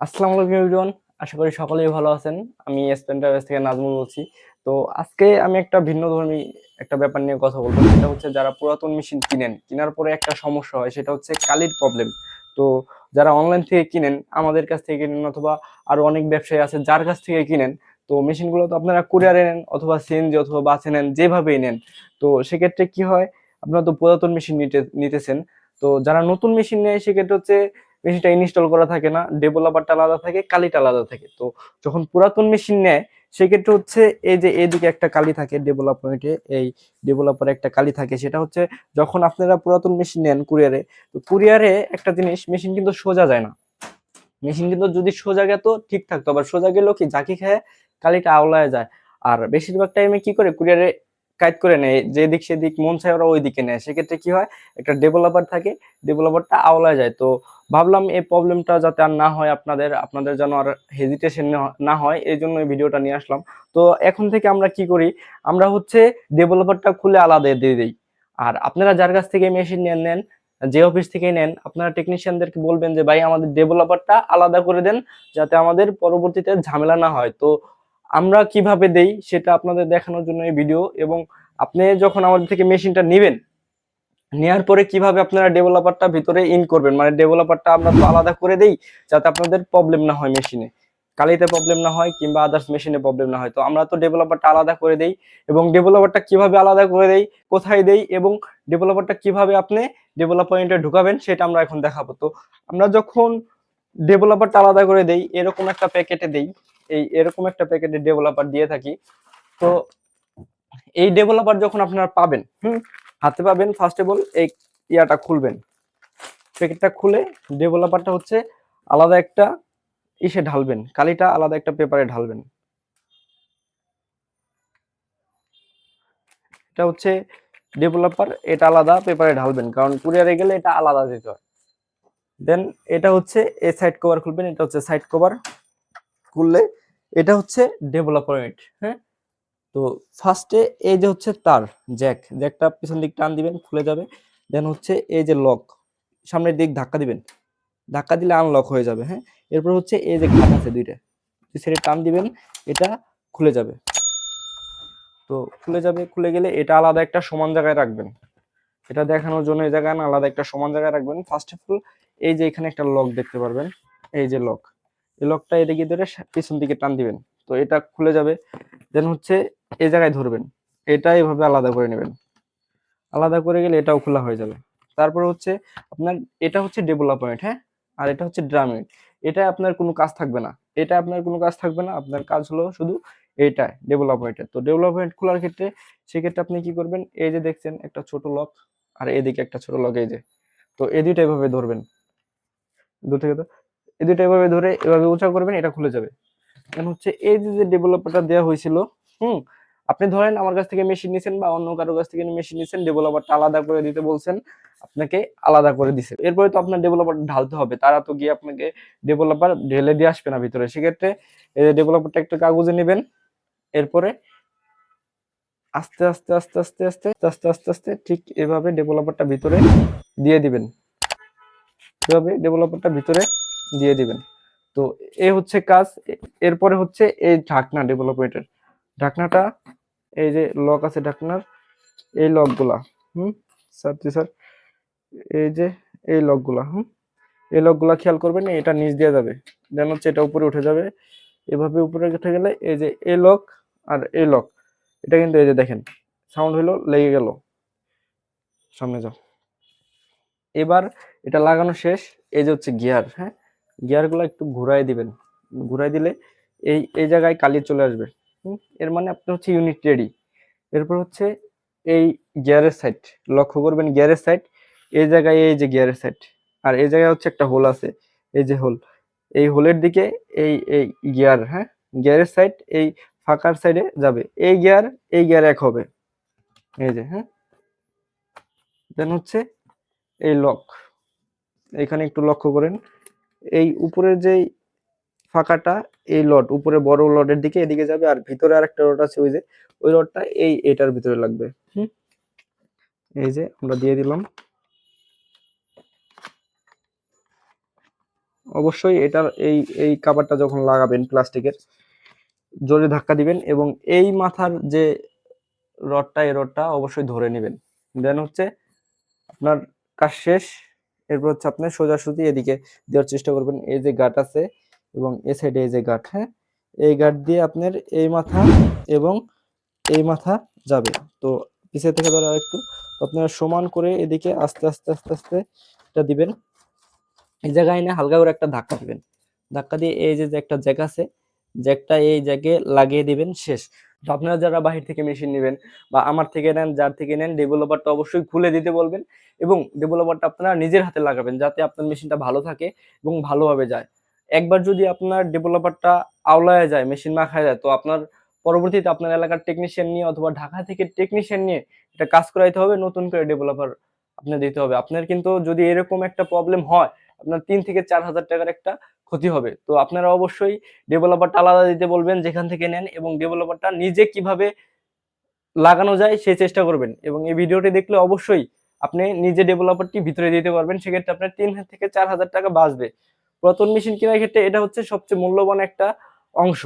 আসসালামু আলাইকুম এভরিওয়ান। আশা করি সকলেই ভালো আছেন। আমি স্পেন্টারস থেকে নাজমুল বলছি। তো আজকে আমি একটা ভিন্নধর্মী একটা ব্যাপার নিয়ে কথা বলবো। সেটা হচ্ছে যারা পুরাতন মেশিন কিনেন, কেনার পরে একটা সমস্যা হয় সেটা হচ্ছে কালির প্রবলেম। তো যারা অনলাইন থেকে কিনেন, আমাদের কাছ থেকে কিনেন অথবা আরো অনেক ব্যবসায়ী আছে যার কাছ থেকে কিনেন, তো মেশিনগুলো তো আপনারা কুরিয়ারে নেন অথবা সিএনজি অথবা বাসে নেন, যেভাবেই নেন। তো সেক্ষেত্রে কি হয়, আপনারা তো পুরাতন মেশিন নিতেছেন। তো যারা নতুন মেশিন নেয় সেক্ষেত্রে হচ্ছে মেশিনটা ইনস্টল করা থাকে না, ডেভেলপারটা আলাদা থাকে, কালিটা আলাদা থাকে। তো যখন পুরাতন মেশিন নেয় সেক্ষেত্রে হচ্ছে এই যে এদিকে একটা কালি থাকে ডেভেলপমেন্টে, এই ডেভেলপারে একটা কালি থাকে, সেটা হচ্ছে যখন আপনারা পুরাতন মেশিন নেন কুরিয়ারে, তো কুরিয়ারে একটা জিনিস, মেশিন কিন্তু সোজা যায় না। মেশিন কিন্তু যদি সোজা গেত ঠিক থাকতো, আবার সোজা গেলেও কি ঝাঁকি খায় কালিটা আওলায় যায়। আর বেশিরভাগ টাইমে কি করে কুরিয়ারে কাইট করে নেয়, যেদিক সেদিক মন চায় ওরা ওই দিকে নেয়। সেক্ষেত্রে কি হয়, একটা ডেভেলপার থাকে, ডেভেলপারটা আওলায় যায়। তো ভাবলাম এই প্রবলেমটা যাতে আর না হয়, আপনাদের আপনাদের যেন আর হেজিটেশন না হয়, এই জন্য এই ভিডিওটা নিয়ে আসলাম। তো এখন থেকে আমরা কি করি, আমরা হচ্ছে ডেভেলপারটা খুলে আলাদা দিয়ে দিই। আর আপনারা যার কাছ থেকে মেশিন নেন নেন, যে অফিস থেকে নেন, আপনারা টেকনিশিয়ানদেরকে বলবেন যে ভাই আমাদের ডেভেলপারটা আলাদা করে দেন, যাতে আমাদের পরবর্তীতে ঝামেলা না হয়। তো আমরা কিভাবে দেই সেটা আপনাদের দেখানোর জন্য এই ভিডিও। এবং আপনি যখন আমাদের থেকে মেশিনটা নেবেন, নেওয়ার পরে কিভাবে আপনারা ডেভেলপারটা ভিতরে ইন করবেন, মানে ডেভেলপারটা আমরা তো আলাদা করে দেই যাতে আপনাদের প্রবলেম না হয়, মেশিনে কালিতে প্রবলেম না হয় কিংবা আদার্স মেশিনে প্রবলেম না হয়। তো আমরা তো ডেভেলপারটা আলাদা করে দেই, এবং ডেভেলপারটা কিভাবে আলাদা করে দেই, কোথায় দেই, এবং ডেভেলপারটা কিভাবে আপনি ডেভেলপ পয়েন্টে ঢুকাবেন সেটা আমরা এখন দেখাবো। তো আমরা যখন ডেভেলপারটা আলাদা করে দেই, এরকম একটা প্যাকেটে দেই, এরকম একটা প্যাকেটে ডেভেলপার দিয়ে থাকি। তো এই ডেভেলপার যখন আপনারা পাবেন, হাতে পাবেন, ফার্স্ট অফ অল এই ইয়াটা খুলবেন, প্যাকেটটা খুলে ডেভেলপারটা হচ্ছে আলাদা একটা ইসে ঢালবেন, কালিটা আলাদা একটা পেপারে ঢালবেন। এটা হচ্ছে ডেভেলপার, এটা আলাদা পেপারে ঢালবেন, কারণ কুরিয়ারে গেলে এটা আলাদা দিতে হয়। দেন এটা হচ্ছে এই সাইড কভার খুলবেন, এটা হচ্ছে সাইড কভার। খুললে এটা হচ্ছে ডেভেলপার ইউনিট। হ্যাঁ, তো ফার্স্টে এই যে হচ্ছে তার জ্যাকটা পিছন দিক টান দিবেন, খুলে যাবে। দেন হচ্ছে এই যে লক, সামনের দিক ধাক্কা দিবেন, ধাক্কা দিলে আনলক হয়ে যাবে। হ্যাঁ, এরপর হচ্ছে এই যে ঘাট আছে দুইটা, সেটা টান দিবেন, এটা খুলে যাবে। তো খুলে যাবে, খুলে গেলে এটা আলাদা একটা সমান জায়গায় রাখবেন। এটা দেখানোর জন্য এই জায়গায় না, আলাদা একটা সমান জায়গায় রাখবেন। ফার্স্ট অফ অল এই যে এখানে একটা লক দেখতে পারবেন, এই যে লক, এই লকটা এদিকে ধরে পিছন দিকে টান দিবেন, তো এটা খুলে যাবে। দেন হচ্ছে এই জায়গায় ধরবেন, এটা এভাবে আলাদা করে নেবেন। আলাদা করে গেলে এটাও খোলা হয়ে যাবে। তারপর হচ্ছে আপনার, এটা হচ্ছে ডেভেলপমেন্ট। হ্যাঁ, আর এটা হচ্ছে ড্রাম ইউনিট। এটা আপনার কোনো কাজ থাকবে না, এটা আপনার কোনো কাজ থাকবে না, আপনার কাজ হলো শুধু এইটা ডেভেলপমেন্টের। তো ডেভেলপমেন্ট খোলার ক্ষেত্রে, সেক্ষেত্রে আপনি কি করবেন, এই যে দেখছেন একটা ছোট লক, আর এদিকে একটা ছোট লক, এই যে, তো এই দুইটা এভাবে ধরবেন, দূর থেকে তো এই দুইটা এভাবে ধরে এভাবে উঁচা করবেন, এটা খুলে যাবে। এখন হচ্ছে এই যে যে ডেভেলপারটা দেওয়া হয়েছিল, হুম, আপনি ধরেন আমার কাছ থেকে মেশিন নিছেন বা অন্য কারো কাছ থেকে মেশিন নিছেন, ডেভেলপারটা আলাদা করে দিতে বলছেন, আপনাকে আলাদা করে দিছে। এরপরে তো আপনার ডেভেলপার ঢালতে হবে, তারা তো গিয়ে আপনাকে ডেভেলপার ঢেলে দিয়ে আসবে না ভিতরে। সেক্ষেত্রে এই যে ডেভেলপারটা একটা কাগজে নেবেন, এরপরে আস্তে আস্তে আস্তে আস্তে আস্তে আস্তে আস্তে আস্তে ঠিক এভাবে ডেভেলপারটা ভিতরে দিয়ে দিবেন, এভাবে ডেভেলপারটা ভিতরে দিয়ে দিবেন। তো এ হচ্ছে কাজ। এরপরে হচ্ছে এই ঢাকনা, ডেভেলপমেন্টের ঢাকনাটা, এই যে লক আছে ঢাকনার, এই লকগুলা, হুম, স্যার জি স্যার, এই যে এই লকগুলা, এই লকগুলা খেয়াল করবেন, এটা নিচ দিয়ে যাবে। দেন হচ্ছে এটা উপরে উঠে যাবে, এভাবে উপরে উঠে গেলে এই যে এই লক আর এই লক, এটা কিন্তু এই যে দেখেন সাউন্ড হইলো, লেগে গেল, সামনে যাও। এবার এটা লাগানো শেষ। এই যে হচ্ছে গিয়ার, হ্যাঁ, গিয়ারগুলো একটু ঘুরাই দিবেন, ঘুরাই দিলে এই এই জায়গায় কালি চলে আসবে। এর মানে আপনার হচ্ছে ইউনিট রেডি। এরপর হচ্ছে এই গিয়ারের সাইড, লক্ষ্য করবেন গিয়ারের সাইড, এই জায়গায় এই যে গিয়ারের সাইড, আর এই জায়গায় হচ্ছে একটা হোল আছে, এই যে হোল, এই হোলের দিকে এই এই গিয়ার, হ্যাঁ, গিয়ারের সাইড এই ফাঁকার সাইডে যাবে, এই গিয়ার এক হবে, এই যে, হ্যাঁ। দেন হচ্ছে এই লক, এখানে একটু লক্ষ্য করেন, এই উপরের যেই ফাঁকাটা, এই লট উপরে বড় লটের দিকে এদিকে যাবে, আর ভিতরে আরেকটা লট আছে, ওই যে ওই লটটা এটার ভিতরে লাগবে। এই যে আমরা দিয়ে দিলাম। অবশ্যই এটার এই কাভারটা যখন লাগাবেন প্লাস্টিকের, জোরে ধাক্কা দিবেন এবং এই মাথার যে রডটা, এই রডটা অবশ্যই ধরে নেবেন। দেন হচ্ছে আপনার কাজ শেষ। এরপর হচ্ছে আপনি সোজাসুজি এদিকে দেওয়ার চেষ্টা করবেন। এই যে গাঁট আছে এবং এই সাইডে এই যে গাঁট, হ্যাঁ, এই গাঁট দিয়ে আপনার এই মাথা এবং এই মাথা যাবে। তো পিছে থেকে ধরো একটু, তো আপনারা সমান করে এদিকে আস্তে আস্তে আস্তে আস্তে এটা দিবেন। এই জায়গায় এনে হালকা করে একটা ধাক্কা দিবেন। ধাক্কা দিয়ে এই যে একটা জ্যাক আছে, জ্যাকটা এই জায়গায় লাগিয়ে দিবেন, শেষ। তো আপনারা যারা বাহির থেকে মেশিন নেবেন বা আমার থেকে নেন, যার থেকে নেন, ডেভেলপারটা অবশ্যই খুলে দিতে বলবেন এবং ডেভেলপারটা আপনারা নিজের হাতে লাগাবেন যাতে আপনার মেশিনটা ভালো থাকে এবং ভালোভাবে যায়। একবার যদি আপনার ডেভেলপারটা আওলায় যায়, মেশিন মাখায় যায়, তো আপনার পরবর্তীতে আপনার এলাকার টেকনিশিয়ান নিয়ে অথবা ঢাকা থেকে টেকনিশিয়ান নিয়ে এটা কাজ করাইতে হবে, নতুন করে ডেভেলপার আপনার দিতে হবে। আপনার কিন্তু যদি এরকম একটা প্রবলেম হয়, আপনার ৩ থেকে ৪ হাজার টাকার একটা ক্ষতি হবে। তো আপনারা অবশ্যই ডেভেলপারটা আলাদা দিতে বলবেন যেখান থেকে নেন এবং ডেভেলপারটা নিজে কিভাবে লাগানো যায় সেই চেষ্টা করবেন এবং এই ভিডিওটি দেখলে অবশ্যই আপনি নিজে ডেভেলপারটি ভিতরে দিতে পারবেন। সেক্ষেত্রে আপনার ৩ থেকে ৪ হাজার টাকা বাঁচবে। পুরাতন মেশিন কেনার ক্ষেত্রে এটা হচ্ছে সবচেয়ে মূল্যবান একটা অংশ।